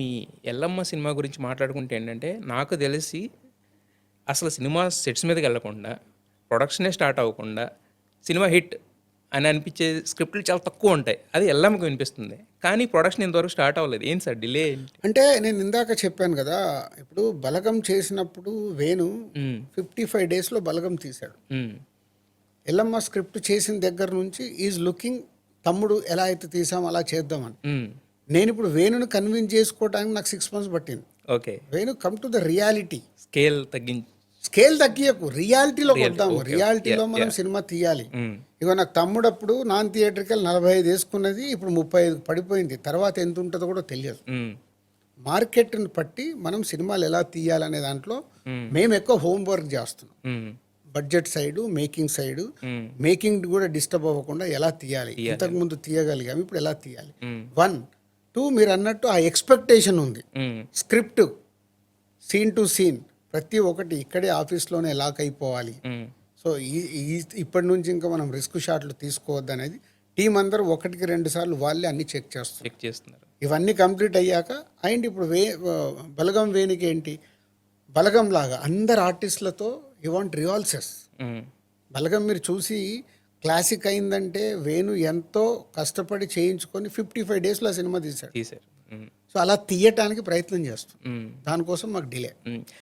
మీ 'Yellamma' cinema గురించి మాట్లాడుకుంటే ఏంటంటే, నాకు తెలిసి అసలు సినిమా సెట్స్ మీదకెళ్ళకుండా, ప్రొడక్షనే స్టార్ట్ అవ్వకుండా, సినిమా హిట్ అని అనిపించే స్క్రిప్టులు చాలా తక్కువుంటాయి. అది 'ఎల్లమ్మ'కి వినిపిస్తుంది. కానీ ప్రొడక్షన్ ఇంతవరకు స్టార్ట్ అవ్వలేదు. ఏంటి సార్ డిలే ఏంటి? అంటే నేను ఇందాక చెప్పాను కదా! ఇప్పుడు 'బలగం' చేసినప్పుడు వేణు హ్మ్. 55 డేస్‌లో 'బలగం' తీశాడు. హ్మ్. 'ఎల్లమ్మ' స్క్రిప్ట్ చేసిన దగ్గర నుంచి ఈజ్ లుకింగ్ తమ్ముడు ఎలా అయితే తీసామో అలా చేద్దామని. హ్మ్. నేనిప్పుడు వేణుని కన్విన్స్ చేసుకోవడానికి నాకు 6 మంత్స్ పట్టింది. Okay. Venu come to the reality. Scale తగ్గించి స్కేల్ తగ్గియకు. రియాలిటీలోకి రియాలిటీ. వద్దాము. ఓకే. ఓకే. రియాలిటీలో యాహ్! మనం యాహ్! సినిమా తీయాలి. హ్మ్. ఇగో నాకు తమ్ముడప్పుడు నాన్ థియేట్రికల్ 45 వేసుకున్నది ఇప్పుడు 35 పడిపోయింది. తర్వాత ఎంత ఉంటుందో కూడా తెలియదు. హ్మ్. మార్కెట్ని బట్టి మనం సినిమాలు ఎలా తీయాలనే దాంట్లో హ్మ్. మేము ఎక్కువ హోంవర్క్ చేస్తున్నాం. హ్మ్. బడ్జెట్ సైడు, మేకింగ్ సైడు, హ్మ్. మేకింగ్ కూడా డిస్టర్బ్ అవ్వకుండా ఎలా తీయాలి, తీయాలి. ఇంతకుముందు తీయగలిగాము, ఇప్పుడు ఎలా తీయాలి. హ్మ్. 1, 2 మీరు అన్నట్టు ఆ ఎక్స్పెక్టేషన్ ఉంది. హ్మ్. స్క్రిప్ట్ సీన్ టు సీన్ ప్రతి ఒక్కటి ఇక్కడే ఆఫీస్లోనే లాక్ అయిపోవాలి. హ్మ్. సో ఇప్పటి నుంచి ఇంకా మనం రిస్క్ షాట్లు తీసుకోవద్దు అనేది టీం అందరూ 1కి 2 సార్లు వాళ్ళే అన్ని చెక్ చేస్తున్నారు. చెక్ చేస్తున్నారు. ఇవన్నీ కంప్లీట్ అయ్యాక అండ్ ఇప్పుడు బలగం వేణికి ఏంటి, బలగం లాగా అందరు ఆర్టిస్టులతో యూ వాంట్ రివాల్సెస్. హ్మ్. బలగం మీరు చూసి క్లాసిక్ అయిందంటే వేణు ఎంతో కష్టపడి చేయించుకొని 55 డేస్లో సినిమా తీశాడు. తీశారు. హ్మ్. సో అలా తీయటానికి ప్రయత్నం చేస్తాం. హ్మ్. దానికోసం మాకు డిలే. హ్మ్.